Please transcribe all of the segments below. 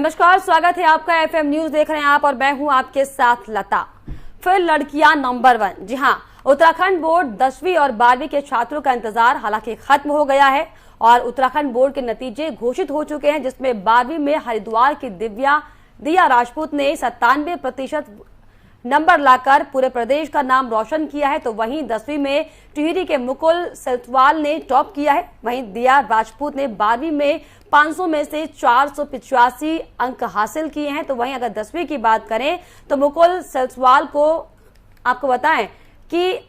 नमस्कार, स्वागत है आपका एफएम न्यूज देख रहे हैं आप और मैं हूं आपके साथ लता। फिर लड़कियां नंबर 1। जी हां, उत्तराखंड बोर्ड 10वीं और 12वीं के छात्रों का इंतजार हालांकि खत्म हो गया है और उत्तराखंड बोर्ड के नतीजे घोषित हो चुके हैं, जिसमें 12वीं में हरिद्वार की दिया राजपूत ने 97% नंबर लाकर पूरे प्रदेश का नाम रोशन किया है। तो वहीं 10वीं में टिहरी के मुकुल सेल्थवाल ने टॉप किया है। वहीं दिया राजपूत ने 12वीं में 500 में से 485 अंक हासिल किए हैं। तो वहीं अगर 10वीं की बात करें तो मुकुल सेल्थवाल को आपको बताएं कि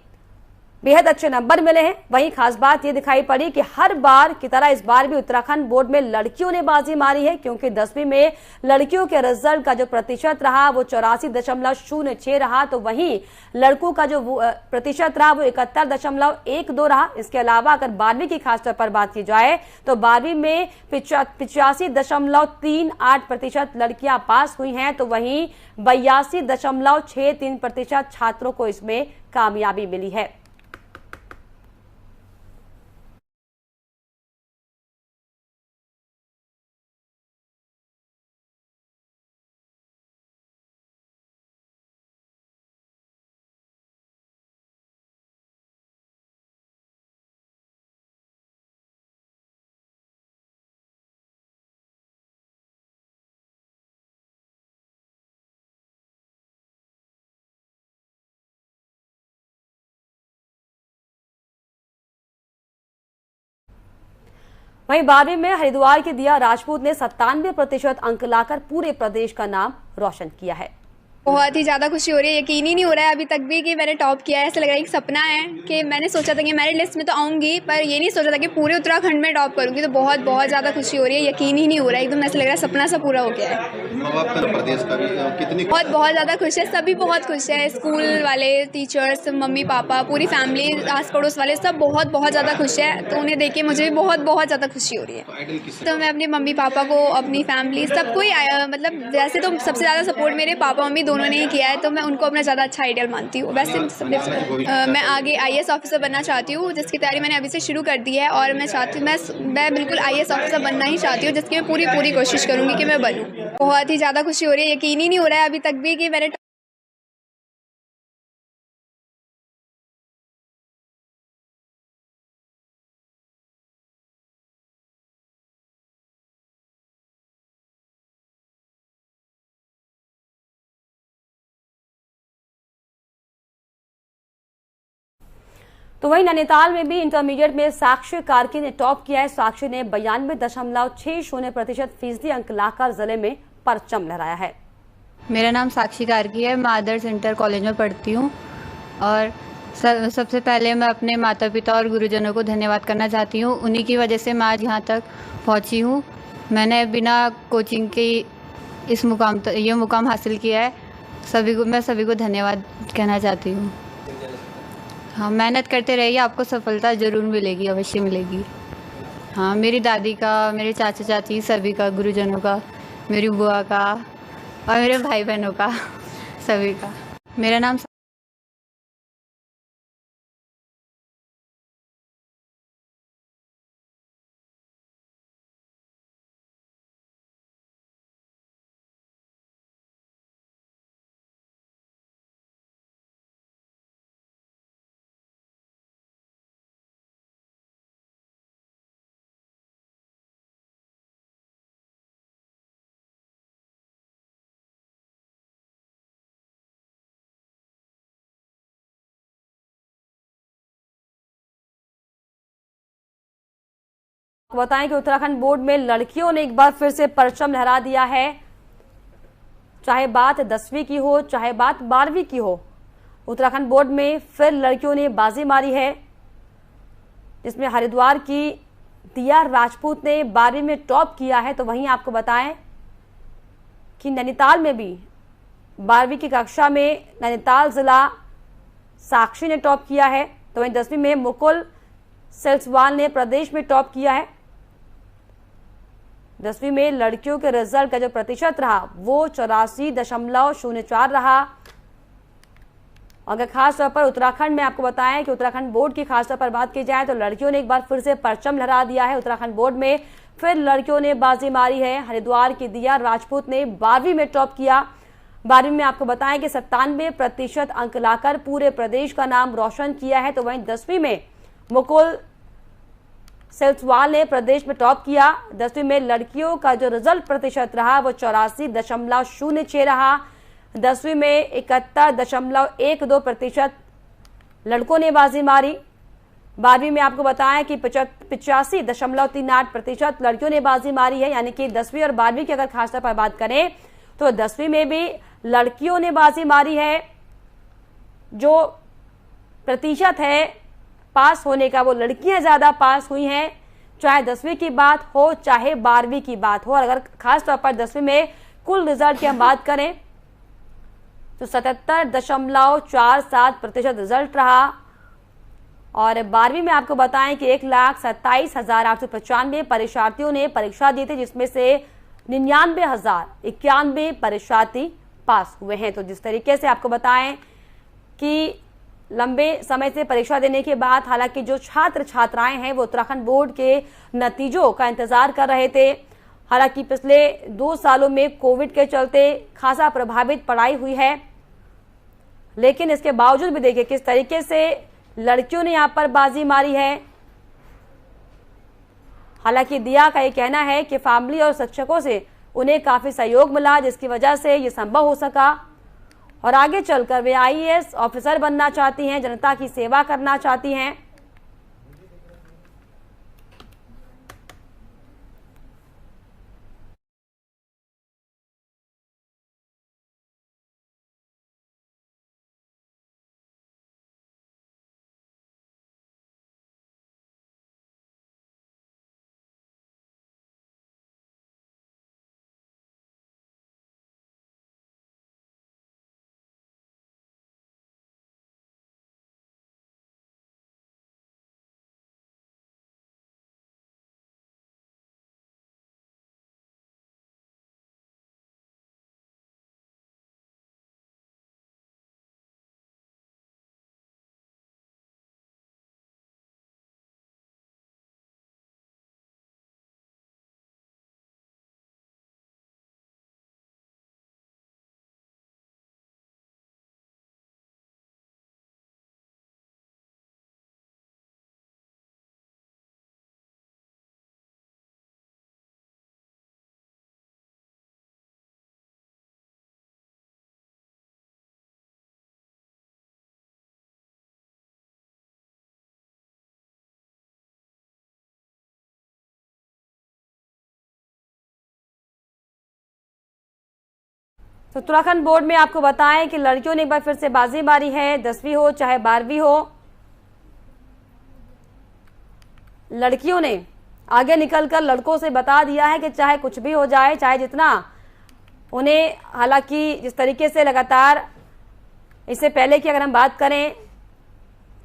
बेहद अच्छे नंबर मिले हैं। वहीं खास बात यह दिखाई पड़ी कि हर बार की तरह इस बार भी उत्तराखंड बोर्ड में लड़कियों ने बाजी मारी है, क्योंकि 10वीं में लड़कियों के रिजल्ट का जो प्रतिशत रहा वो 84.06 रहा। तो वहीं लड़कों का जो प्रतिशत रहा वो 71.12 रहा। इसके अलावा अगर 12वीं की खासतौर पर बात की जाए तो 12वीं में 85.38% लड़कियां पास हुई हैं। तो वहीं 82.63% छात्रों को इसमें कामयाबी मिली है। वहीं 12वीं में हरिद्वार की दिया राजपूत ने 97% अंक लाकर पूरे प्रदेश का नाम रोशन किया है। बहुत ही ज़्यादा खुशी हो रही है। यकीन ही नहीं हो रहा है अभी तक भी कि मैंने टॉप किया है। ऐसा लग रहा है एक सपना है कि मैंने सोचा था कि मेरिट लिस्ट में तो आऊँगी, पर ये नहीं सोचा था कि पूरे उत्तराखंड में टॉप करूँगी। तो बहुत बहुत ज़्यादा खुशी हो रही है। यकीन ही नहीं हो रहा है, एकदम ऐसा लग रहा है सपना सा पूरा हो गया है। बहुत ज़्यादा खुश है, सभी बहुत खुश है। स्कूल वाले, टीचर्स, मम्मी पापा, पूरी फैमिली, आस पड़ोस वाले सब बहुत बहुत ज़्यादा खुश है। तो उन्हें देख के मुझे भी बहुत बहुत ज़्यादा खुशी हो रही है। तो मैं अपने मम्मी पापा को, अपनी फैमिली, सबको ही मतलब वैसे तो सबसे ज़्यादा सपोर्ट मेरे पापा मम्मी दोनों ने ही किया है, तो मैं उनको अपना ज़्यादा अच्छा आइडियल मानती हूँ। वैसे मैं आगे IAS ऑफिसर बनना चाहती हूँ, जिसकी तैयारी मैंने अभी से शुरू कर दी है। और मैं चाहती हूँ, मैं बिल्कुल IAS ऑफिसर बनना ही चाहती हूँ, जिसकी मैं पूरी कोशिश करूँगी कि मैं बनूँ। बहुत ही ज़्यादा खुशी हो रही है। यकीन ही नहीं हो रहा है अभी तक भी कि मैंने तो वहीं नैनीताल में भी इंटरमीडिएट में साक्षी कार्की ने टॉप किया है। साक्षी ने 92.60% फीसदी अंक लाकर जिले में परचम लहराया है। मेरा नाम साक्षी कार्की है, मैं आदर्श इंटर कॉलेज में पढ़ती हूँ। और सबसे पहले मैं अपने माता पिता और गुरुजनों को धन्यवाद करना चाहती हूँ। उन्हीं की वजह से मैं आज यहाँ तक पहुँची हूँ। मैंने बिना कोचिंग के ये मुकाम हासिल किया है। मैं सभी को धन्यवाद कहना चाहती हूँ। हाँ, मेहनत करते रहिए, आपको सफलता ज़रूर मिलेगी, अवश्य मिलेगी। हाँ, मेरी दादी का, मेरे चाचा चाची सभी का, गुरुजनों का, मेरी बुआ का और मेरे भाई बहनों का, सभी का। मेरा नाम बताएं कि उत्तराखंड बोर्ड में लड़कियों ने एक बार फिर से परचम लहरा दिया है। चाहे बात 10वीं की हो, चाहे बात 12वीं की हो, उत्तराखंड बोर्ड में फिर लड़कियों ने बाजी मारी है, जिसमें हरिद्वार की दिया राजपूत ने 12वीं में टॉप किया है। तो वहीं आपको बताएं कि नैनीताल में भी 12वीं की कक्षा में नैनीताल जिला साक्षी ने टॉप किया है। तो वहीं 10वीं में मुकुल सेल्थवाल ने प्रदेश में टॉप किया है। 10वीं में लड़कियों के रिजल्ट का जो प्रतिशत रहा वो 84.04 रहा। अगर खास तौर पर उत्तराखंड में आपको बताएं कि उत्तराखंड बोर्ड की खास तौर पर बात की जाए तो लड़कियों ने एक बार फिर से परचम लहरा दिया है। उत्तराखंड बोर्ड में फिर लड़कियों ने बाजी मारी है। हरिद्वार की दिया राजपूत ने 12वीं में टॉप किया। 12वीं में आपको बताएं कि 97% अंक लाकर पूरे प्रदेश का नाम रोशन किया है। तो वहीं 10वीं में मुकुल सेल्सवाल ने प्रदेश में टॉप किया। 10वीं में लड़कियों का जो रिजल्ट प्रतिशत रहा वो 84.06 रहा। 10वीं में 71.12% लड़कों ने बाजी मारी। 12वीं में आपको बताया कि 85.38% लड़कियों ने बाजी मारी है। यानी कि 10वीं और 12वीं की अगर खासतौर पर बात करें तो 10वीं में भी लड़कियों ने बाजी मारी है। जो प्रतिशत है पास होने का वो लड़कियां ज्यादा पास हुई हैं, चाहे 10वीं की बात हो चाहे 12वीं की बात हो। और अगर खासतौर पर 10वीं में कुल रिजल्ट की हम बात करें तो 77.47% रिजल्ट रहा। और 12वीं में आपको बताएं कि 1,27,895 परीक्षार्थियों ने परीक्षा दी थी, जिसमें से 99,091 परीक्षार्थी पास हुए हैं। तो जिस तरीके से आपको बताएं कि लंबे समय से परीक्षा देने के बाद हालांकि जो छात्र छात्राएं हैं वो उत्तराखंड बोर्ड के नतीजों का इंतजार कर रहे थे। हालांकि पिछले 2 सालों में कोविड के चलते खासा प्रभावित पढ़ाई हुई है, लेकिन इसके बावजूद भी देखिए किस तरीके से लड़कियों ने यहां पर बाजी मारी है। हालांकि दिया का ये कहना है कि फैमिली और शिक्षकों से उन्हें काफी सहयोग मिला, जिसकी वजह से ये संभव हो सका और आगे चलकर वे आईएएस ऑफिसर बनना चाहती हैं, जनता की सेवा करना चाहती हैं। तो उत्तराखंड बोर्ड में आपको बताएं कि लड़कियों ने एक बार फिर से बाजी मारी है। 10वीं हो चाहे 12वीं हो, लड़कियों ने आगे निकलकर लड़कों से बता दिया है कि चाहे कुछ भी हो जाए, चाहे जितना उन्हें, हालांकि जिस तरीके से लगातार इससे पहले की अगर हम बात करें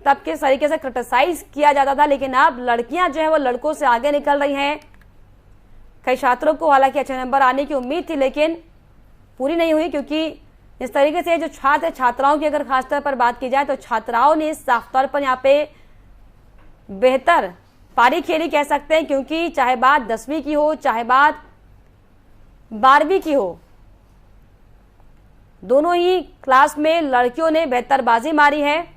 तब किस तरीके से क्रिटिसाइज किया जाता था, लेकिन अब लड़कियां जो है वो लड़कों से आगे निकल रही हैं। कई छात्रों को हालांकि अच्छे नंबर आने की उम्मीद थी, लेकिन पूरी नहीं हुई, क्योंकि इस तरीके से जो छात्र छात्राओं की अगर खासतौर पर बात की जाए तो छात्राओं ने साफ तौर पर यहाँ पे बेहतर पारी खेली कह सकते हैं, क्योंकि चाहे बात 10वीं की हो चाहे बात 12वीं की हो, दोनों ही क्लास में लड़कियों ने बेहतर बाजी मारी है।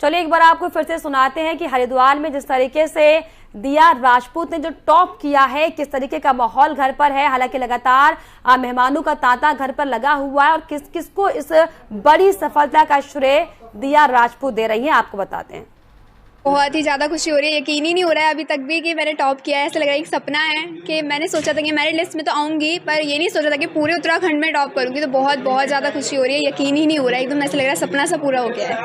चलिए एक बार आपको फिर से सुनाते हैं कि हरिद्वार में जिस तरीके से दिया राजपूत ने जो टॉप किया है, किस तरीके का माहौल घर पर है। हालांकि लगातार मेहमानों का तांता घर पर लगा हुआ है और किस किस को इस बड़ी सफलता का श्रेय दिया राजपूत दे रही है, आपको बताते हैं। बहुत ही ज़्यादा खुशी हो रही है। यकीन ही नहीं हो रहा है अभी तक भी कि मैंने टॉप किया है। ऐसा लग रहा है एक सपना है कि मैंने सोचा था कि मेरिट लिस्ट में तो आऊँगी, पर ये नहीं सोचा था कि पूरे उत्तराखंड में टॉप करूँगी। तो बहुत बहुत ज़्यादा खुशी हो रही है। यकीन ही नहीं हो रहा है, एकदम ऐसा लग रहा है सपना सा पूरा हो गया है।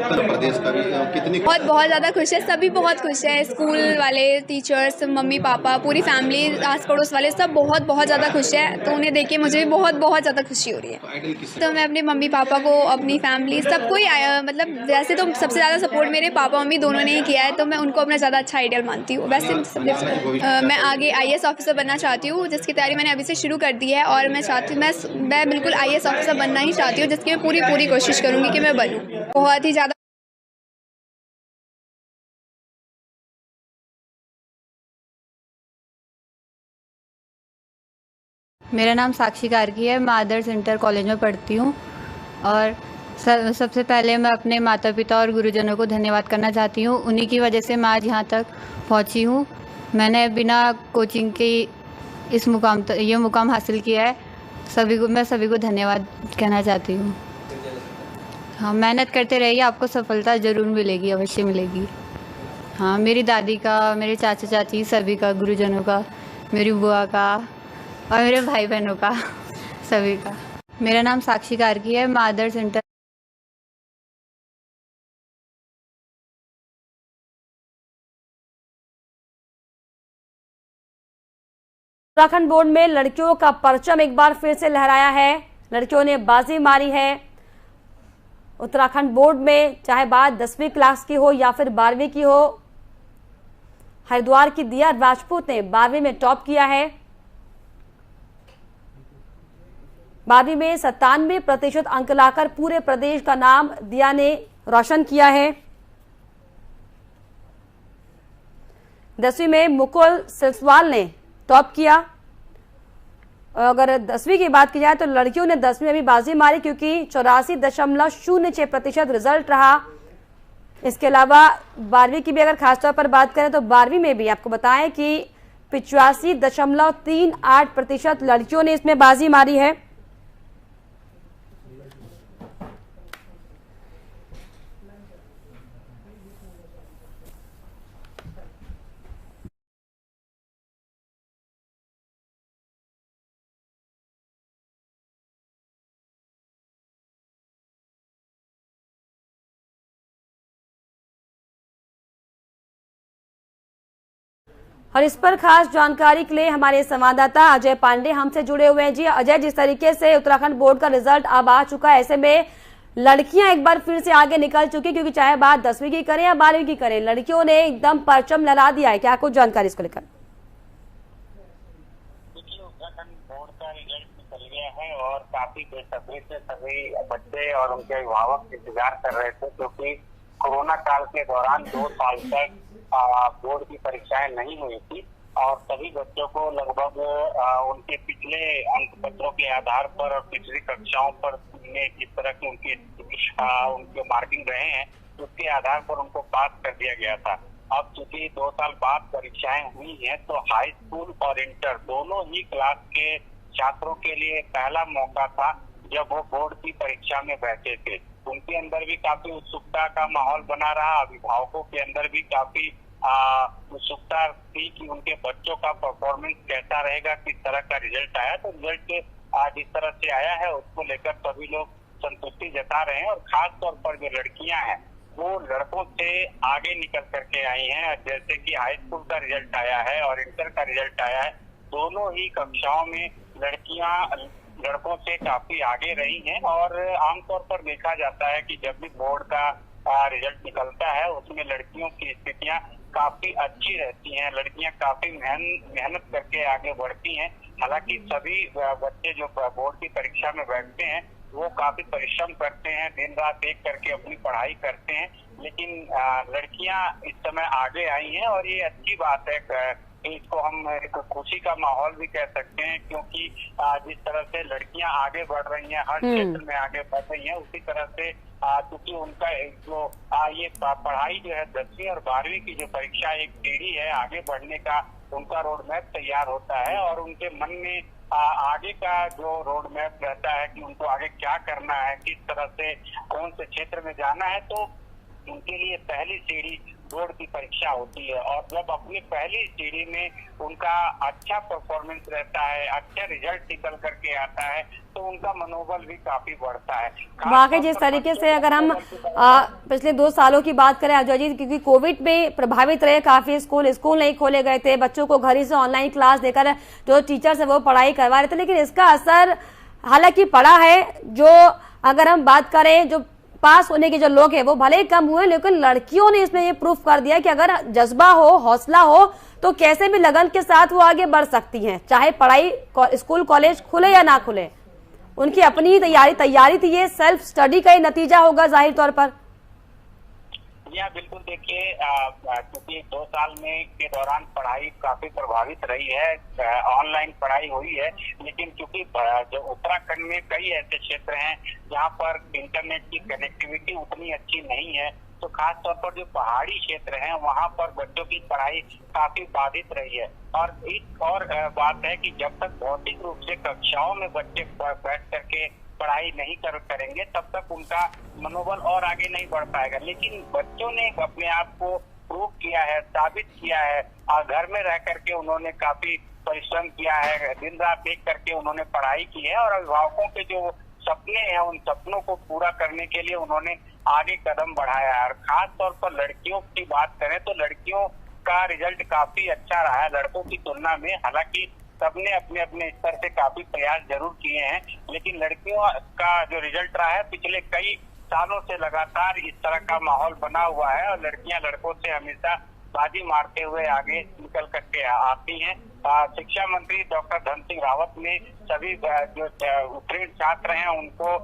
प्रदेश का भी कितनी बहुत बहुत ज़्यादा खुश है, सभी बहुत खुश है। स्कूल वाले, टीचर्स, मम्मी पापा, पूरी फैमिली, आस पड़ोस वाले सब बहुत बहुत ज़्यादा खुश है। तो उन्हें देख के मुझे भी बहुत बहुत ज़्यादा खुशी हो रही है। आइडल किस तो मैं अपने मम्मी पापा को, अपनी फैमिली, सबको ही मतलब वैसे तो सबसे ज़्यादा सपोर्ट मेरे पापा मम्मी दोनों ने ही किया है, तो मैं उनको अपना ज़्यादा अच्छा आइडियल मानती हूँ। वैसे मैं आगे IAS ऑफिसर बनना चाहती हूँ, जिसकी तैयारी मैंने अभी से शुरू कर दी है। और मैं चाहती हूँ, मैं बिल्कुल IAS ऑफिसर बनना ही चाहती हूँ, जिसकी मैं पूरी कोशिश करूँगी कि मैं बनूँ। बहुत ही ज़्यादा मेरा नाम साक्षी कार्की है। मैं आदर्श इंटर कॉलेज में पढ़ती हूँ और सबसे पहले मैं अपने माता पिता और गुरुजनों को धन्यवाद करना चाहती हूँ। उन्हीं की वजह से मैं आज यहाँ तक पहुँची हूँ। मैंने बिना कोचिंग के ये मुकाम हासिल किया है। मैं सभी को धन्यवाद कहना चाहती हूँ। हाँ, मेहनत करते रहिए, आपको सफलता ज़रूर मिलेगी, अवश्य मिलेगी। हाँ, मेरी दादी का, मेरे चाचा चाची सभी का, गुरुजनों का, मेरी बुआ का और मेरे भाई बहनों का, सभी का। मेरा नाम साक्षी कार्की है। मैं आदर्श इंटर उत्तराखंड बोर्ड में लड़कियों का परचम एक बार फिर से लहराया है। लड़कियों ने बाजी मारी है। उत्तराखंड बोर्ड में चाहे बात 10वीं क्लास की हो या फिर 12वीं की हो, हरिद्वार की दिया राजपूत ने 12वीं में टॉप किया है। 12वीं में 97% अंक लाकर पूरे प्रदेश का नाम दिया ने रोशन किया है। 10वीं में मुकुल सिलसवाल ने टॉप किया। अगर 10वीं की बात की जाए तो लड़कियों ने 10वीं में भी बाजी मारी, क्योंकि 84.06% रिजल्ट रहा। इसके अलावा 12वीं की भी अगर खासतौर पर बात करें तो 12वीं में भी आपको बताएं कि 85.38% लड़कियों ने इसमें बाजी मारी है। और इस पर खास जानकारी के लिए हमारे संवाददाता अजय पांडे हमसे जुड़े हुए हैं। जी अजय, जिस तरीके से उत्तराखंड बोर्ड का रिजल्ट अब आ चुका है, ऐसे में लड़कियां एक बार फिर से आगे निकल चुकी, क्योंकि चाहे बात 10वीं की करें या 12वीं की करें, लड़कियों ने एकदम परचम लहरा दिया है। क्या कुछ जानकारी इसको लेकर? उत्तराखंड बोर्ड का रिजल्ट निकल गया है और काफी बेसब्री से सभी बच्चे और उनके अभिभावक इंतजार कर रहे थे, क्योंकि कोरोना काल के दौरान 2 साल तक बोर्ड की परीक्षाएं नहीं हुई थी और सभी बच्चों को लगभग उनके पिछले अंक पत्रों के आधार पर और पिछली कक्षाओं पर जिस तरह के उनके मार्किंग रहे हैं, उसके आधार पर उनको पास कर दिया गया था। अब चूंकि 2 साल बाद परीक्षाएं हुई हैं, तो हाई स्कूल और इंटर दोनों ही क्लास के छात्रों के लिए पहला मौका था जब वो बोर्ड की परीक्षा में बैठे थे। उनके अंदर भी काफी उत्सुकता का माहौल बना रहा। अभिभावकों के अंदर भी काफी उत्सुकता थी कि उनके बच्चों का परफॉर्मेंस कैसा रहेगा, किस तरह का रिजल्ट आया। तो रिजल्ट जिस तरह से आया है उसको लेकर सभी लोग संतुष्टि जता रहे हैं और खास तौर पर जो लड़कियां हैं वो लड़कों से आगे निकल करके आई हैं। जैसे कि हाई स्कूल का रिजल्ट आया है और इंटर का रिजल्ट आया है, दोनों ही कक्षाओं में लड़कियां लड़कों से काफी आगे रही हैं। और आमतौर पर देखा जाता है कि जब भी बोर्ड का रिजल्ट निकलता है उसमें लड़कियों की स्थितियां काफी अच्छी रहती हैं। लड़कियां काफी मेहनत करके आगे बढ़ती हैं। हालांकि सभी बच्चे जो बोर्ड की परीक्षा में बैठते हैं वो काफी परिश्रम करते हैं, दिन रात एक करके अपनी पढ़ाई करते हैं, लेकिन लड़कियां इस समय आगे आई हैं और ये अच्छी बात है। इसको हम एक खुशी का माहौल भी कह सकते हैं, क्योंकि जिस तरह से लड़कियां आगे बढ़ रही हैं, हर क्षेत्र में आगे बढ़ रही हैं, उसी तरह से क्योंकि उनका जो ये पढ़ाई जो है 10वीं और 12वीं की जो परीक्षा एक सीढ़ी है आगे बढ़ने का, उनका रोड मैप तैयार होता है और उनके मन में आगे का जो रोड मैप रहता है कि उनको आगे क्या करना है, किस तरह से कौन से क्षेत्र में जाना है। तो उनके लिए पहली सीढ़ी बोर्ड की परीक्षा होती है, और जब अपनी पहली सीढ़ी में उनका अच्छा परफॉर्मेंस रहता है, अच्छा रिजल्ट निकल करके आता है, तो उनका मनोबल भी काफी बढ़ता है। वाकई जिस तरीके से अगर हम पिछले 2 सालों की बात करें अजय जी, क्योंकि कोविड में प्रभावित रहे काफी स्कूल नहीं खोले गए थे, बच्चों को घर ही से ऑनलाइन क्लास देकर जो टीचर्स है वो पढ़ाई करवा रहे थे, लेकिन इसका असर हालांकि पड़ा है। जो अगर हम बात करें जो पास होने के जो लोग हैं वो भले ही कम हुए, लेकिन लड़कियों ने इसमें ये प्रूफ कर दिया कि अगर जज्बा हो, हौसला हो, तो कैसे भी लगन के साथ वो आगे बढ़ सकती हैं, चाहे पढ़ाई स्कूल कॉलेज खुले या ना खुले। उनकी अपनी तैयारी थी, ये सेल्फ स्टडी का ही नतीजा होगा जाहिर तौर पर। या बिल्कुल, देखिए क्योंकि 2 साल में के दौरान पढ़ाई काफी प्रभावित रही है, ऑनलाइन पढ़ाई हुई है, लेकिन क्योंकि जो उत्तराखंड में कई ऐसे क्षेत्र हैं जहां पर इंटरनेट की कनेक्टिविटी उतनी अच्छी नहीं है, तो खास तौर पर जो पहाड़ी क्षेत्र हैं वहां पर बच्चों की पढ़ाई काफी बाधित रही है। और एक और बात है कि जब तक भौतिक रूप से कक्षाओं में बच्चे बैठ करके पढ़ाई नहीं करेंगे तब तक उनका मनोबल और आगे नहीं बढ़ पाएगा। लेकिन बच्चों ने अपने आप को प्रूव किया है, साबित किया है, और घर में रह करके उन्होंने काफी परिश्रम किया है, दिन रात एक करके उन्होंने पढ़ाई की है, और अभिभावकों के जो सपने हैं उन सपनों को पूरा करने के लिए उन्होंने आगे कदम बढ़ाया है। और खास तौर पर लड़कियों की बात करें तो लड़कियों का रिजल्ट काफी अच्छा रहा है लड़कों की तुलना में। हालांकि सबने अपने अपने स्तर से काफी प्रयास जरूर किए हैं, लेकिन लड़कियों का जो रिजल्ट रहा है पिछले कई सालों से लगातार इस तरह का माहौल बना हुआ है, और लड़कियां लड़कों से हमेशा बाजी मारते हुए आगे निकल करके आती हैं। शिक्षा मंत्री डॉक्टर धन सिंह रावत ने सभी जो उत्तीर्ण छात्र हैं उनको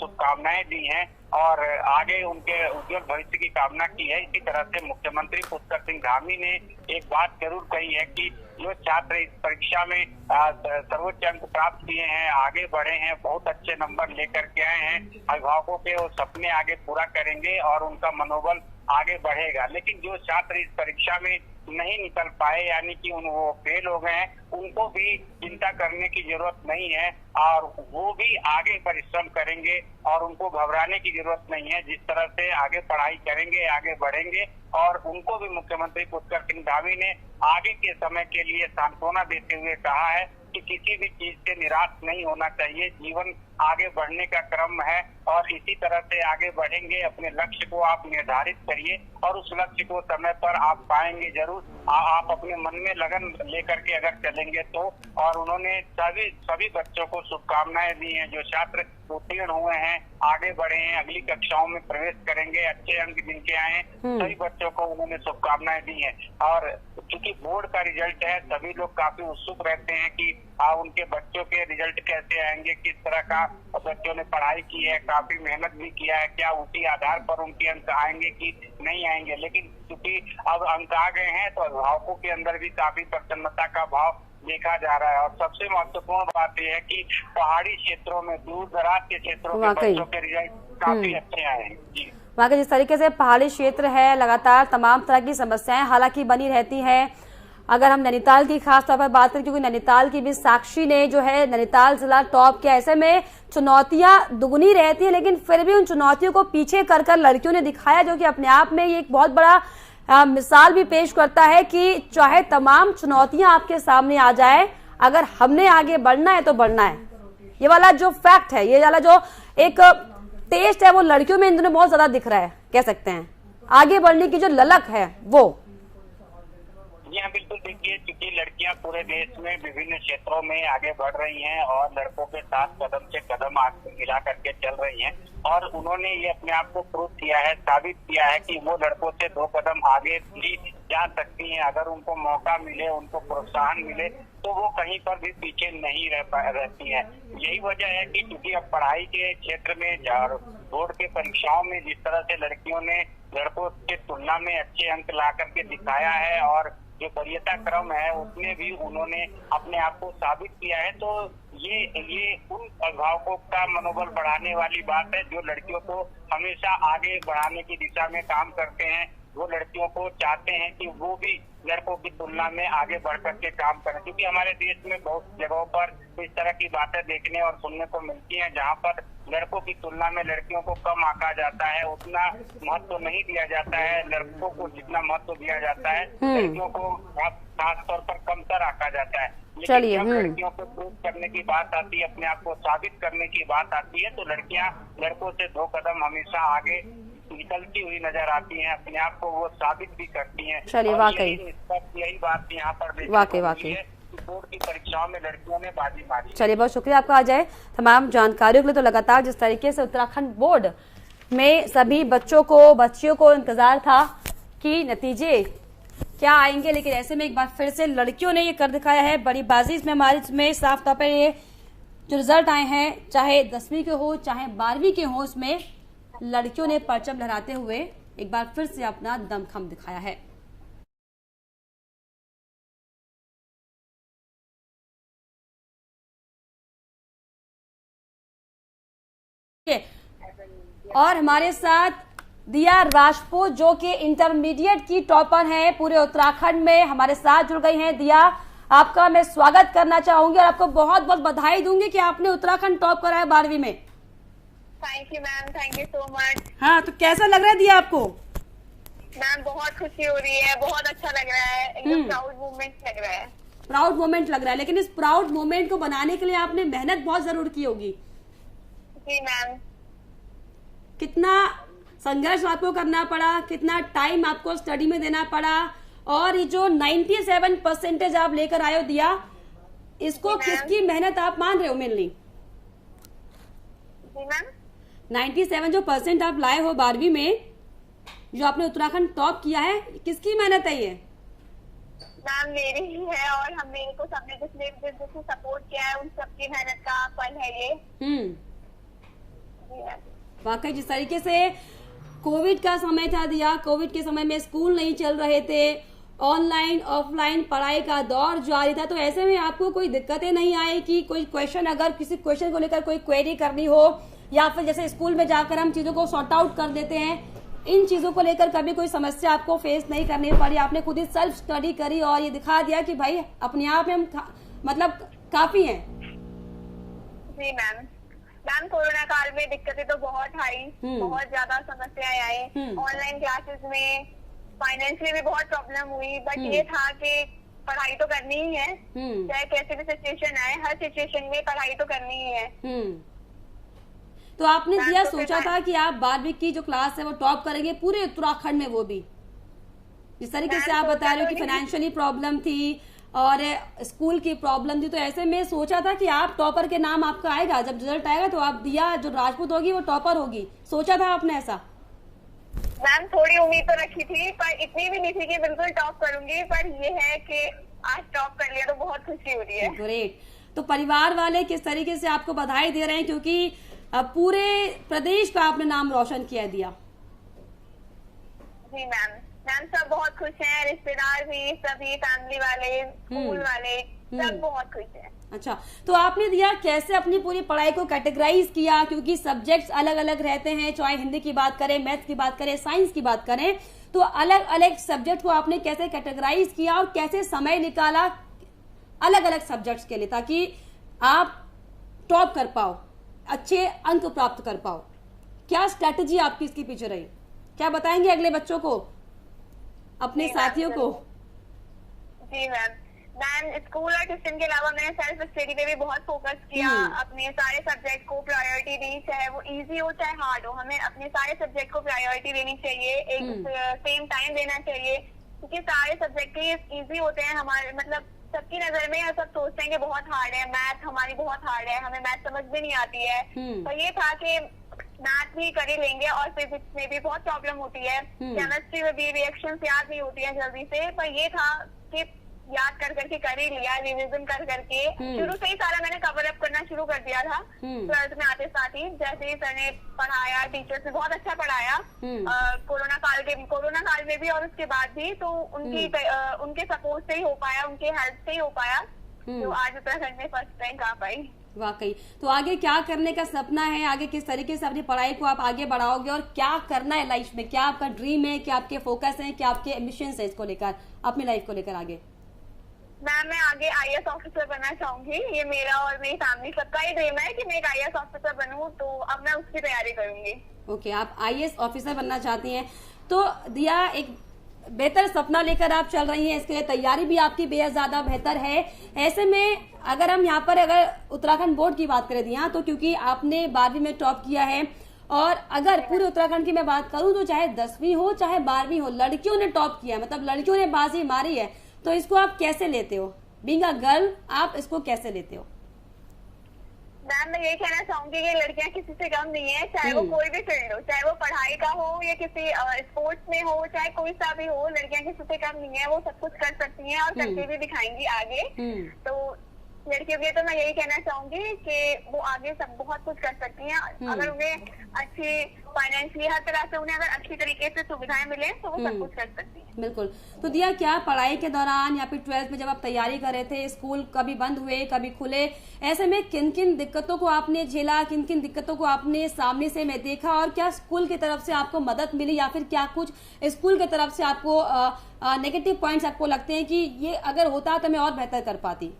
शुभकामनाएं दी हैं और आगे उनके उज्जवल भविष्य की कामना की है। इसी तरह से मुख्यमंत्री पुष्कर सिंह धामी ने एक बात जरूर कही है कि जो छात्र इस परीक्षा में सर्वोच्च अंक प्राप्त किए हैं, आगे बढ़े हैं, बहुत अच्छे नंबर लेकर के आए हैं, अभिभावकों के वो सपने आगे पूरा करेंगे और उनका मनोबल आगे बढ़ेगा। लेकिन जो छात्र इस परीक्षा में नहीं निकल पाए, यानी कि वो फेल हो गए हैं, उनको भी चिंता करने की जरूरत नहीं है, और वो भी आगे परिश्रम करेंगे और उनको घबराने की जरूरत नहीं है। जिस तरह से आगे पढ़ाई करेंगे, आगे बढ़ेंगे, और उनको भी मुख्यमंत्री पुष्कर सिंह धामी ने आगे के समय के लिए सांत्वना देते हुए कहा है कि किसी भी चीज से निराश नहीं होना चाहिए, जीवन आगे बढ़ने का क्रम है और इसी तरह से आगे बढ़ेंगे। अपने लक्ष्य को आप निर्धारित करिए और उस लक्ष्य को समय पर आप पाएंगे जरूर। आप अपने मन में लगन लेकर के अगर चलेंगे तो। और उन्होंने सभी बच्चों को शुभकामनाएं दी हैं। जो छात्र उत्तीर्ण हुए हैं, आगे बढ़े हैं, अगली कक्षाओं में प्रवेश करेंगे, अच्छे अंक जिनके आए हैं, सभी बच्चों को उन्होंने शुभकामनाएं दी हैं। और क्योंकि बोर्ड का रिजल्ट है, सभी लोग काफी उत्सुक रहते हैं कि उनके बच्चों के रिजल्ट कैसे आएंगे, किस तरह का बच्चों ने पढ़ाई की है, काफी मेहनत भी किया है, क्या उसी आधार पर उनके अंक आएंगे कि नहीं आएंगे। लेकिन क्योंकि अब अंक आ गए हैं तो अभिभावकों के अंदर भी काफी प्रसन्नता का भाव देखा जा रहा है। और सबसे महत्वपूर्ण बात यह है कि पहाड़ी क्षेत्रों में, दूर दराज के क्षेत्रों में बच्चों के रिजल्ट काफी अच्छे आए हैं। जी, वहाँ के जिस तरीके से पहाड़ी क्षेत्र है, लगातार तमाम तरह की समस्याएं हालांकि बनी रहती हैं। अगर हम नैनीताल की खास तौर पर बात करें, क्योंकि नैनीताल की भी साक्षी ने जो है नैनीताल जिला टॉप किया, ऐसे में चुनौतियां दुगनी रहती है, लेकिन फिर भी उन चुनौतियों को पीछे कर लड़कियों ने दिखाया, जो कि अपने आप में ये एक बहुत बड़ा मिसाल भी पेश करता है कि चाहे तमाम चुनौतियां आपके सामने आ जाए, अगर हमने आगे बढ़ना है तो बढ़ना है। ये वाला जो फैक्ट है, ये वाला जो एक टेस्ट है, वो लड़कियों में इन दिनों बहुत ज्यादा दिख रहा है, कह सकते हैं। आगे बढ़ने की जो ललक है वो। जी हाँ, बिल्कुल। देखिए, क्योंकि लड़कियां पूरे देश में विभिन्न क्षेत्रों में आगे बढ़ रही हैं और लड़कों के साथ कदम से कदम आगे मिला करके चल रही हैं, और उन्होंने ये अपने आप को प्रूव किया है, साबित किया है कि वो लड़कों से 2 कदम आगे भी जा सकती हैं। अगर उनको मौका मिले, उनको प्रोत्साहन मिले, तो वो कहीं पर भी पीछे नहीं रहती हैं। यही वजह है कि क्योंकि अब पढ़ाई के क्षेत्र में बोर्ड के परीक्षाओं में जिस तरह से लड़कियों ने लड़कों के तुलना में अच्छे अंक ला करके दिखाया है, और जो वरीयता क्रम है उसमें भी उन्होंने अपने आप को साबित किया है, तो ये उन अभिभावकों का मनोबल बढ़ाने वाली बात है जो लड़कियों को हमेशा आगे बढ़ाने की दिशा में काम करते हैं। वो लड़कियों को चाहते हैं कि वो भी लड़कों की तुलना में आगे बढ़ करके काम करें, क्योंकि हमारे देश में बहुत जगहों पर इस तरह की बातें देखने और सुनने को मिलती हैं जहां पर लड़कों की तुलना में लड़कियों को कम आंका जाता है, उतना महत्व नहीं दिया जाता है। लड़कों को जितना महत्व दिया जाता है लड़कियों को खास तौर पर कमतर आंका जाता है। चलिए, लेकिन जब लड़कियों को प्रूव करने की बात आती है, अपने आप को साबित करने की बात आती है, तो लड़कियां लड़कों से 2 कदम हमेशा आगे निकलती हुई नजर आती हैं, अपने आप को वो साबित भी करती हैं। चलिए, वाकई यही बात यहाँ पर वाकई बोर्ड की परीक्षाओं में लड़कियों ने बाजी मारी। चलिए, बहुत शुक्रिया आपका अजय तमाम जानकारियों के लिए। तो लगातार जिस तरीके से उत्तराखंड बोर्ड में सभी बच्चियों को इंतजार था कि नतीजे क्या आएंगे, लेकिन ऐसे में एक बार फिर से लड़कियों ने ये कर दिखाया है बड़ी बाजी। इसमें हमारे इसमें साफ तौर पर ये जो रिजल्ट आए हैं, चाहे 10वीं के हो चाहे 12वीं के हो, उसमें लड़कियों ने परचम लहराते हुए एक बार फिर से अपना दमखम दिखाया है। और हमारे साथ दिया राजपूत जो कि इंटरमीडिएट की टॉपर हैं पूरे उत्तराखंड में, हमारे साथ जुड़ गई हैं। दिया, आपका मैं स्वागत करना चाहूंगी और आपको बहुत बहुत बधाई दूंगी कि आपने उत्तराखंड टॉप करा है 12वीं में। Thank you ma'am, thank you so much. हाँ, तो कैसा लग रहा है दिया आपको? मैम बहुत खुशी हो रही है, बहुत अच्छा लग रहा है, एकदम प्राउड मोमेंट लग रहा है। प्राउड मोमेंट लग रहा है, लेकिन इस प्राउड मोमेंट को बनाने के लिए आपने मेहनत बहुत जरूर की होगी। जी मैम। कितना संघर्ष आपको करना पड़ा, कितना टाइम आपको स्टडी में देना पड़ा, और ये जो 97% आप लेकर आए हो दिया, इसको किसकी मेहनत आप मान रहे हो मेनली? जी मैम। 97% आप लाए हो 12वीं में, जो आपने उत्तराखंड टॉप किया है, किसकी मेहनत है ये? मैम मेरी ही है, और हम मेरे को सबने जिसने सपोर्ट किया है उन सबकी मेहनत का फल है ये। जी मैम। वाकई जिस तरीके से कोविड का समय था दिया, कोविड के समय में स्कूल नहीं चल रहे थे, ऑनलाइन ऑफलाइन पढ़ाई का दौर जारी था, तो ऐसे में आपको कोई दिक्कतें नहीं आई कि कोई क्वेश्चन, अगर किसी क्वेश्चन को लेकर कोई क्वेरी करनी हो, या फिर जैसे स्कूल में जाकर हम चीजों को सॉर्ट आउट कर देते हैं, इन चीजों को लेकर कभी कोई समस्या आपको फेस नहीं करनी पड़ी? आपने खुद ही सेल्फ स्टडी करी और ये दिखा दिया कि भाई अपने आप में हम मतलब काफी हैं। जी मैम। मैम कोरोना काल में दिक्कतें तो बहुत आई, बहुत ज्यादा समस्याएं आई, ऑनलाइन क्लासेस में फाइनेंशियली भी बहुत प्रॉब्लम हुई, बट ये था कि पढ़ाई तो करनी ही है, चाहे कैसे भी सिचुएशन आए, हर सिचुएशन में पढ़ाई तो करनी ही है। तो आपने दिया सोचा था कि आप 12वीं की जो क्लास है वो टॉप करेंगे पूरे उत्तराखंड में, वो भी जिस तरीके से आप बता रहे हो कि फाइनेंशियली प्रॉब्लम थी और स्कूल की प्रॉब्लम थी, तो ऐसे में सोचा था कि आप टॉपर के नाम आपका आएगा, जब रिजल्ट आएगा तो आप दिया जो राजपूत होगी वो टॉपर होगी, सोचा था आपने ऐसा? मैम थोड़ी उम्मीद तो रखी थी, पर इतनी भी नहीं थी कि बिल्कुल टॉप करूंगी, पर ये है कि आज टॉप कर लिया तो बहुत खुशी हो रही है। ग्रेट। तो परिवार वाले किस तरीके से आपको बधाई दे रहे हैं, क्योंकि पूरे प्रदेश का आपने नाम रोशन किया दिया? जी मैम। मैम सब बहुत खुश हैं, रिश्तेदार भी, सभी फैमिली वाले, स्कूल वाले, सब बहुत खुश हैं। अच्छा, तो आपने दिया कैसे अपनी पूरी पढ़ाई को कैटेगराइज किया, क्योंकि सब्जेक्ट्स अलग अलग रहते हैं, चाहे हिंदी की बात करें, मैथ्स की बात करें, साइंस की बात करें, तो अलग अलग सब्जेक्ट को आपने कैसे कैटेगराइज किया और कैसे समय निकाला अलग अलग सब्जेक्ट्स के लिए, ताकि आप टॉप कर पाओ, अच्छे अंक प्राप्त कर पाओ? क्या स्ट्रेटेजी आपकी इसके पीछे रही, क्या बताएंगे अगले बच्चों को, अपने साथियों को? जी मैम। मैम स्कूल और ट्यूशन के अलावा मैंने सेल्फ स्टडी पे भी बहुत फोकस किया, अपने सारे सब्जेक्ट को प्रायोरिटी दी, चाहे वो इजी हो चाहे हार्ड हो, हमें अपने सारे सब्जेक्ट को प्रायोरिटी देनी चाहिए, एक सेम टाइम देना चाहिए, क्योंकि सारे सब्जेक्ट इजी होते हैं हमारे, मतलब सबकी नजर में सब सोचते हैं कि बहुत हार्ड है, मैथ हमारी बहुत हार्ड है, हमें मैथ समझ भी नहीं आती है, तो ये था कि मैथ भी कर ही लेंगे, और फिजिक्स में भी बहुत प्रॉब्लम होती है, केमिस्ट्री में भी रिएक्शंस याद नहीं होती है जल्दी से, पर ये था कि याद कर करके कर ही लिया, रिविजन कर करके शुरू से ही सारा मैंने कवर अप करना शुरू कर दिया था। 12th में आते साथ ही जैसे ही सर ने पढ़ाया, टीचर्स ने बहुत अच्छा पढ़ाया, कोरोना काल में भी और उसके बाद भी, तो उनके सपोर्ट से ही हो पाया, उनके हेल्प से ही हो पाया, तो आज उत्तराखंड में फर्स्ट रैंक आ पाई। वाकई। तो आगे क्या करने का सपना है, आगे किस तरीके से अपनी पढ़ाई को आप आगे बढ़ाओगे और क्या करना है लाइफ में, क्या आपका ड्रीम है, क्या आपके फोकस है, क्या आपके एम्बिशंस है इसको लेकर, अपनी लाइफ को लेकर आगे? मैम मैं आगे IAS ऑफिसर बनना चाहूंगी। ये मेरा और मेरी फैमिली सबका ही ड्रीम है कि मैं एक IAS ऑफिसर बनूं, तो अब मैं उसकी तैयारी करूंगी। ओके, आप IAS ऑफिसर बनना चाहती हैं। तो दिया, एक बेहतर सपना लेकर आप चल रही हैं, इसके लिए तैयारी भी आपकी बेहद ज्यादा बेहतर है। ऐसे में अगर हम यहाँ पर अगर उत्तराखंड बोर्ड की बात करें दिया, तो क्योंकि आपने 12वीं में टॉप किया है, और अगर पूरे उत्तराखंड की मैं बात करूं तो चाहे 10वीं हो चाहे 12वीं हो, लड़कियों ने टॉप किया है, मतलब लड़कियों ने बाजी मारी है, तो इसको आप कैसे लेते हो? बीइंग अ गर्ल आप इसको कैसे लेते हो? मैम मैं यही कहना चाहूंगी कि लड़कियां किसी से कम नहीं है, चाहे वो कोई भी फील्ड हो, चाहे वो पढ़ाई का हो या किसी स्पोर्ट्स में हो, चाहे कोई सा भी हो, लड़कियां किसी से कम नहीं है। वो सब कुछ कर सकती हैं और करके भी दिखाएंगी आगे। तो लड़कियों के लिए तो मैं यही कहना चाहूंगी कि वो आगे सब बहुत कुछ कर सकती हैं, अगर उन्हें अच्छी फाइनेंशियली हर तरह से उन्हें अगर अच्छी तरीके से सुविधाएं मिले तो वो सब कुछ कर सकती हैं। बिल्कुल। तो दिया, क्या पढ़ाई के दौरान या फिर 12th में जब आप तैयारी कर रहे थे, स्कूल कभी बंद हुए कभी खुले, ऐसे में किन किन दिक्कतों को आपने झेला, किन किन दिक्कतों को आपने सामने से में देखा, और क्या स्कूल की तरफ से आपको मदद मिली या फिर क्या कुछ स्कूल की तरफ से आपको नेगेटिव पॉइंट्स आपको लगते हैं कि ये अगर होता तो मैं और बेहतर कर पाती?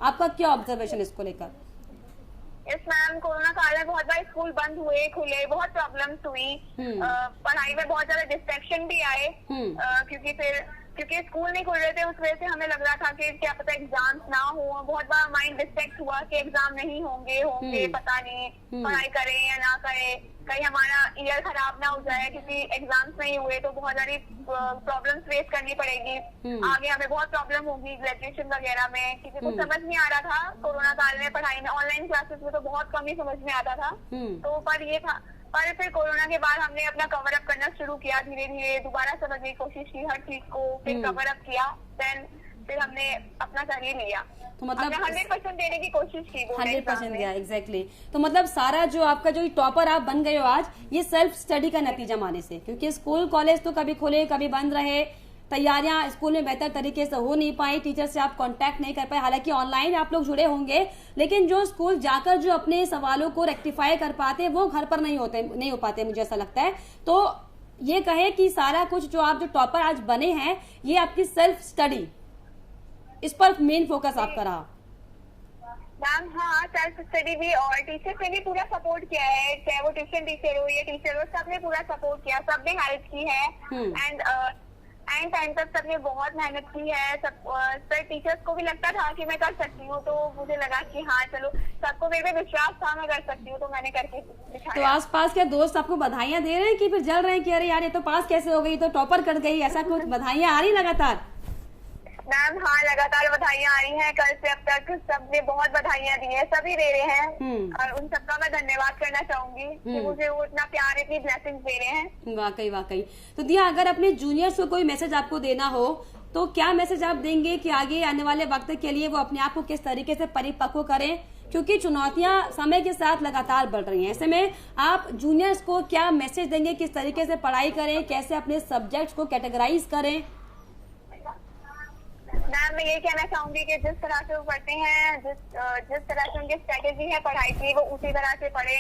आपका क्या ऑब्जर्वेशन इसको लेकर? इस मैम कोरोना काल में बहुत बार स्कूल बंद हुए खुले, बहुत प्रॉब्लम्स हुई, पढ़ाई में बहुत ज्यादा डिस्ट्रैक्शन भी आए, क्योंकि स्कूल नहीं खुल रहे थे, उस वजह से हमें लग रहा था कि क्या पता एग्जाम्स ना हो। बहुत बार माइंड डिस्ट्रैक्ट हुआ कि एग्जाम नहीं होंगे पता नहीं, पढ़ाई करें या ना करें, कहीं हमारा ईयर खराब ना हो जाए क्योंकि एग्जाम्स नहीं हुए तो बहुत सारी प्रॉब्लम्स फेस करनी पड़ेगी। आगे हमें बहुत प्रॉब्लम होगी ग्रेजुएशन वगैरह में, क्योंकि कुछ समझ नहीं आ रहा था कोरोना काल में पढ़ाई में। ऑनलाइन क्लासेस में तो बहुत कम ही समझ में आता था, तो पर ये था। पर फिर कोरोना के बाद हमने अपना कवर अप करना शुरू किया, धीरे धीरे दोबारा समझने की कोशिश की हर चीज को, फिर कवर अप किया, देन फिर हमने अपना कर ही लिया। तो मतलब 100% देने की कोशिश की, 100% दिया। एग्जैक्टली। तो मतलब सारा जो आपका जो टॉपर आप बन गए हो आज, ये सेल्फ स्टडी का नतीजा माने से, क्योंकि स्कूल कॉलेज तो कभी खुले कभी बंद रहे, तैयारियां स्कूल में बेहतर तरीके से हो नहीं पाई, टीचर से आप कांटेक्ट नहीं कर पाए। हालांकि ऑनलाइन आप लोग जुड़े होंगे, लेकिन जो स्कूल जाकर जो अपने सवालों को रेक्टिफाई कर पाते वो घर पर नहीं हो पाते, मुझे ऐसा लगता है। तो ये कहे कि सारा कुछ जो आप जो टॉपर आज बने हैं, ये आपकी सेल्फ स्टडी, इस पर मेन फोकस आपका रहा। मैम हाँ, सेल्फ स्टडी भी, और टीचर ने भी पूरा सपोर्ट किया है, चाहे वो ट्यूशन टीचर हो या टीचर हो, सबने पूरा सपोर्ट किया, सबने हेल्प की है। एंड टाइम तक सबने बहुत मेहनत की है। सर टीचर्स को भी लगता था कि मैं कर सकती हूँ, तो मुझे लगा कि हाँ चलो, सबको मेरे पे विश्वास था मैं कर सकती हूँ, तो मैंने करके दिखाया। तो आसपास के दोस्त आपको बधाइयाँ दे रहे हैं कि फिर जल रहे हैं कि अरे यार ये तो पास कैसे हो गई, तो टॉपर कर गई, ऐसा कुछ बधाइयाँ आ रही लगातार? मैम हाँ, लगातार बधाइयाँ आ रही हैं, कल से अब तक सबने बहुत बधाइयाँ दी है, सभी दे रहे हैं, और उन सबका मैं धन्यवाद करना चाहूंगी कि मुझे वो इतना प्यार, इतनी ब्लेसिंग्स दे रहे हैं। वाकई। तो दिया, अगर अपने जूनियर्स को कोई मैसेज आपको देना हो तो क्या मैसेज आप देंगे कि आगे आने वाले वक्त के लिए वो अपने आप को किस तरीके से परिपक्व करें, क्योंकि चुनौतियां समय के साथ लगातार बढ़ रही हैं। ऐसे में आप जूनियर्स को क्या मैसेज देंगे, किस तरीके से पढ़ाई करें, कैसे अपने सब्जेक्ट्स को कैटेगराइज करें? मैम मैं ये कहना चाहूंगी कि जिस तरह से वो पढ़ते हैं, जिस तरह से उनकी स्ट्रेटेजी है पढ़ाई की, वो उसी तरह से पढ़े।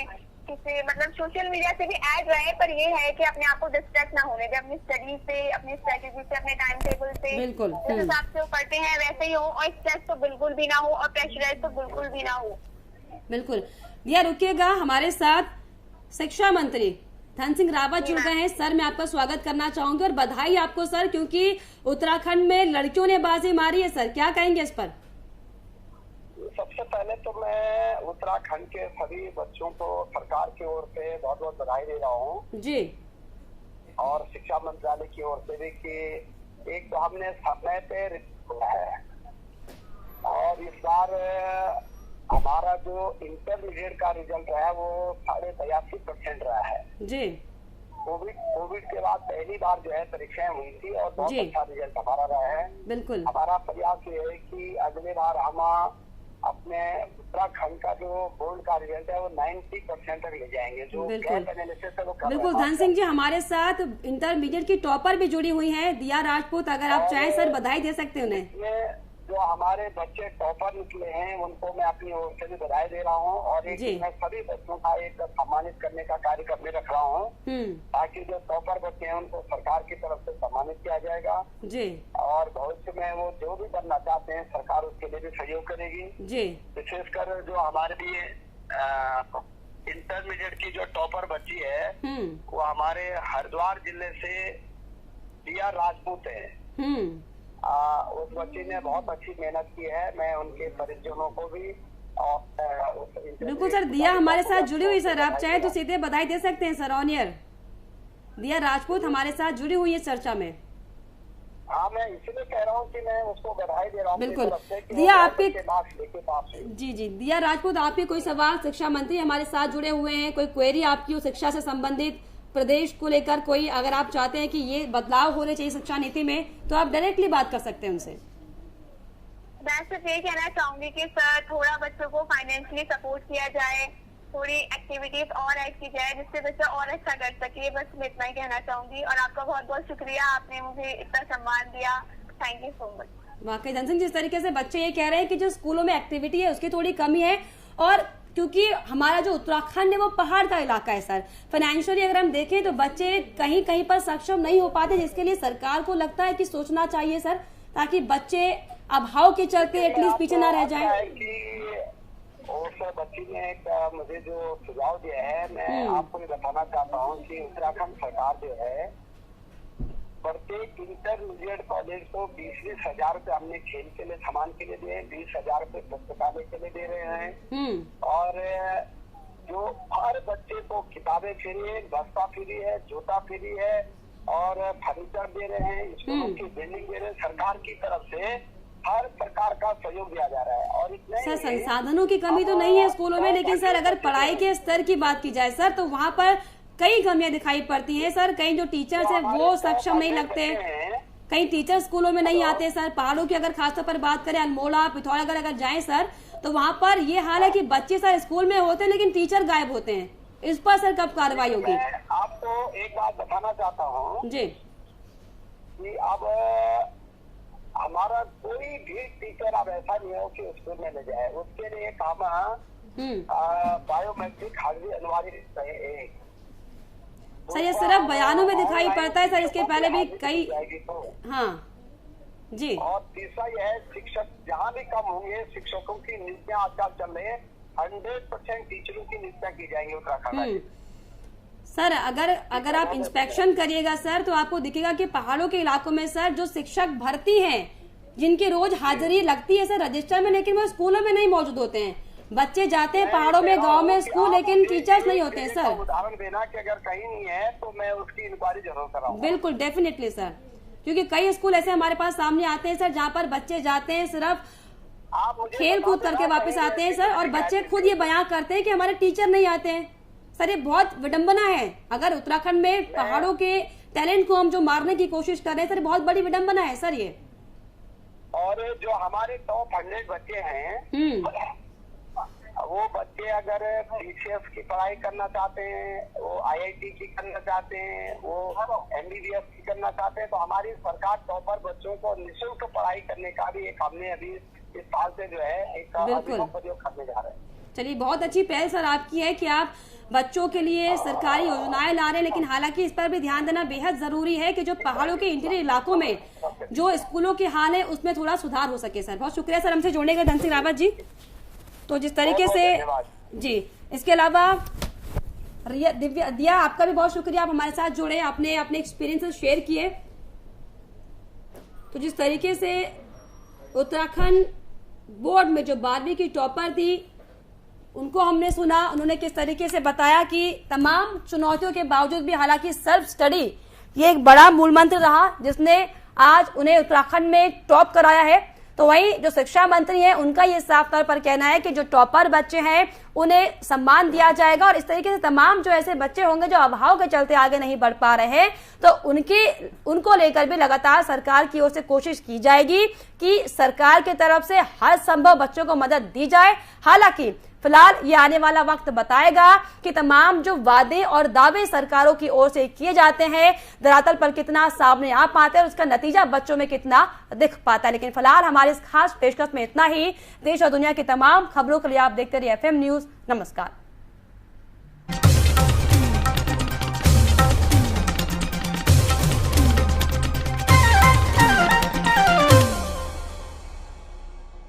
किसी मतलब सोशल मीडिया से भी ऐड रहे, पर ये है कि अपने आप को डिस्ट्रैक्ट ना होने दे, अपनी स्टडी से, अपनी स्ट्रेटेजी से, अपने टाइम टेबल से, जिस हिसाब से वो पढ़ते हैं वैसे ही हो, और स्ट्रेस तो बिल्कुल भी ना हो और प्रेशराइज तो बिल्कुल भी ना हो। बिल्कुल। दिया, रुकिएगा, हमारे साथ शिक्षा मंत्री धन सिंह रावत जुड़ गए हैं। सर मैं आपका स्वागत करना चाहूंगी और बधाई आपको सर, क्योंकि उत्तराखंड में लड़कियों ने बाजी मारी है। सर क्या कहेंगे इस पर? सबसे पहले तो मैं उत्तराखंड के सभी बच्चों को सरकार की ओर से बहुत बहुत बधाई दे रहा हूँ जी, और शिक्षा मंत्रालय की ओर से भी कि एक तो हमने समय पे रिजल्ट है, और इस बार हमारा जो इंटरमीडिएट का रिजल्ट रहा है वो 83% रहा है जी। कोविड के बाद पहली बार जो है परीक्षाएं हुई थी और बहुत अच्छा रिजल्ट हमारा रहा है। बिल्कुल। हमारा प्रयास ये है कि अगले बार हम अपने उत्तराखंड का जो बोर्ड का रिजल्ट है वो 90% तक ले जाएंगे, जो गैप एनालिसिस है वो कर। बिल्कुल। धन सिंह जी हमारे साथ इंटरमीडिएट की टॉपर भी जुड़ी हुई है, दिया राजपूत, अगर आप चाहें सर बधाई दे सकते हैं उन्हें। ये जो हमारे बच्चे टॉपर निकले हैं उनको मैं अपनी ओर से भी बधाई दे रहा हूँ और एक जी। मैं सभी बच्चों का एक सम्मानित करने का कार्यक्रम में रख रहा हूँ ताकि जो टॉपर बच्चे हैं उनको सरकार की तरफ से सम्मानित किया जाएगा जी और भविष्य में वो जो भी बनना चाहते हैं सरकार उसके लिए भी सहयोग करेगी। जी विशेषकर जो हमारे लिए इंटरमीडिएट की जो टॉपर बच्ची है वो हमारे हरिद्वार जिले से दिया राजपूत है। उस बच्ची ने बहुत अच्छी मेहनत की है। मैं उनके परिजनों को भी बिल्कुल सर, दिया हमारे साथ जुड़ी हुई सर, आप चाहे तो सीधे बधाई दे सकते हैं सर ऑन एयर। दिया राजपूत हमारे साथ जुड़ी हुई है चर्चा में। हाँ, मैं इसलिए कह रहा हूँ कि मैं उसको बधाई दे रहा हूँ। बिल्कुल। दिया आपके जी दिया राजपूत, आपके कोई सवाल? शिक्षा मंत्री हमारे साथ जुड़े हुए हैं, कोई क्वेरी आपकी हो शिक्षा से संबंधित, प्रदेश को लेकर कोई, अगर आप चाहते हैं कि ये बदलाव होने चाहिए शिक्षा नीति में तो आप डायरेक्टली बात कर सकते हैं उनसे। मैं सिर्फ ये कहना चाहूंगी कि सर थोड़ा बच्चों को फाइनेंशियली सपोर्ट किया जाए, थोड़ी एक्टिविटीज और ऐड की जाए जिससे बच्चा और अच्छा कर सके। बस मैं इतना ही कहना चाहूंगी और आपका बहुत बहुत शुक्रिया, आपने मुझे इतना सम्मान दिया। Thank you so much. वाकई धन सिंह, जिस तरीके से बच्चे ये कह रहे हैं कि जो स्कूलों में एक्टिविटी है उसकी थोड़ी कमी है और क्योंकि हमारा जो उत्तराखंड है वो पहाड़ का इलाका है सर, फाइनेंशियली अगर हम देखें तो बच्चे कहीं कहीं पर सक्षम नहीं हो पाते, जिसके लिए सरकार को लगता है कि सोचना चाहिए सर, ताकि बच्चे अभाव के चलते एटलीस्ट पीछे ना रह जाएं। उस बच्ची ने एक मुझे जो सुझाव दिया है, मैं आपको भी बताना चाहता हूँ कि उत्तराखंड सरकार जो है प्रत्येक इंटरमीडिएट कॉलेज को 20-20 हजार रुपये हमने खेल के लिए सामान के लिए दिए, 20 हजार रुपये पुस्तकालय के लिए दे रहे हैं और जो हर बच्चे को किताबें फ्री है, बस्ता फ्री है, जूता फ्री है और फर्नीचर दे रहे हैं, स्कूलों की बिल्डिंग दे रहे हैं। सरकार की तरफ से हर प्रकार का सहयोग दिया जा रहा है और इतने सर संसाधनों की कमी तो नहीं है स्कूलों में, लेकिन सर अगर पढ़ाई के स्तर की बात की जाए सर तो वहाँ पर कई कमियां दिखाई पड़ती हैं सर। कई जो टीचर्स है वो सक्षम नहीं लगते, कई टीचर स्कूलों में नहीं आते सर। पहाड़ों की अगर खासतौर पर बात करें, अल्मोड़ा पिथौरागढ़ अगर जाएं सर तो वहाँ पर ये हाल है कि बच्चे सर स्कूल में होते हैं लेकिन टीचर गायब होते हैं। इस पर सर कब कार्रवाई होगी? आपको एक बात बताना चाहता हूँ जी कि अब हमारा कोई भी टीचर अब ऐसा नहीं हो कि स्कूल में ले जाए, उसके लिए काम बायोमेट्रिक हाजिरी अनिवार्य है। सर ये सिर्फ बयानों में दिखाई पड़ता है सर, इसके पहले भी कई हाँ जी। और तीसरा यह है, शिक्षक जहाँ भी कम होंगे शिक्षकों की नियुक्तियां आजकल चल रही है, 100% टीचरों की नियुक्तियां की जाएंगी उत्तराखंड। सर अगर आप इंस्पेक्शन करिएगा सर तो आपको दिखेगा कि पहाड़ों के इलाकों में सर जो शिक्षक भर्ती हैं जिनकी रोज हाजिरी लगती है सर रजिस्टर में, लेकिन वो स्कूलों में नहीं मौजूद होते हैं। बच्चे जाते हैं पहाड़ों में, गांव में स्कूल, लेकिन टीचर्स नहीं होते हैं सर। उदाहरण देना कि अगर कहीं नहीं है तो मैं उसकी इंक्वायरी जरूर कराऊंगा। बिल्कुल डेफिनेटली सर, क्योंकि कई स्कूल ऐसे हमारे पास सामने आते हैं सर जहाँ पर बच्चे जाते हैं सिर्फ खेल कूद करके वापस आते हैं सर, और बच्चे खुद ये बयां करते हैं कि हमारे टीचर नहीं आते हैं। सर ये बहुत विडंबना है। अगर उत्तराखंड में पहाड़ों के टैलेंट को हम जो मारने की कोशिश कर रहे हैं सर, बहुत बड़ी विडंबना है सर ये। और जो हमारे टॉप 100 बच्चे हैं वो बच्चे अगर पीसीएस की पढ़ाई करना चाहते हैं, वो आईआईटी की करना चाहते हैं, वो एमबीबीएस की करना चाहते हैं, तो हमारी सरकार टॉपर बच्चों को निःशुल्क पढ़ाई करने का भी एक हमने अभी इस साल से जो है एक प्रयोग करने जा रहे हैं। चलिए बहुत अच्छी पहल सर आपकी है कि आप बच्चों के लिए सरकारी योजनाएं ला रहे हैं, लेकिन हालांकि इस पर भी ध्यान देना बेहद जरूरी है कि जो पहाड़ों के इंटीरियर इलाकों में जो स्कूलों के हाल है उसमें थोड़ा सुधार हो सके। सर बहुत शुक्रिया सर हमसे जुड़ने का धन सिंह रावत जी। तो जिस तरीके से जी, इसके अलावा दिया आपका भी बहुत शुक्रिया, आप हमारे साथ जुड़े, आपने अपने एक्सपीरियंसेस शेयर किए। तो जिस तरीके से उत्तराखंड बोर्ड में जो 12वीं की टॉपर थी उनको हमने सुना, उन्होंने किस तरीके से बताया कि तमाम चुनौतियों के बावजूद भी, हालांकि सेल्फ स्टडी ये एक बड़ा मूल मंत्र रहा जिसने आज उन्हें उत्तराखंड में टॉप कराया है। तो वहीं जो शिक्षा मंत्री हैं उनका ये साफ तौर पर कहना है कि जो टॉपर बच्चे हैं उन्हें सम्मान दिया जाएगा, और इस तरीके से तमाम जो ऐसे बच्चे होंगे जो अभाव के चलते आगे नहीं बढ़ पा रहे हैं तो उनको लेकर भी लगातार सरकार की ओर से कोशिश की जाएगी कि सरकार की तरफ से हर संभव बच्चों को मदद दी जाए। हालांकि फिलहाल ये आने वाला वक्त बताएगा कि तमाम जो वादे और दावे सरकारों की ओर से किए जाते हैं धरातल पर कितना सामने आ पाते हैं और उसका नतीजा बच्चों में कितना दिख पाता है। लेकिन फिलहाल हमारे इस खास पेशकश में इतना ही। देश और दुनिया की तमाम खबरों के लिए आप देखते रहिए FM न्यूज। नमस्कार।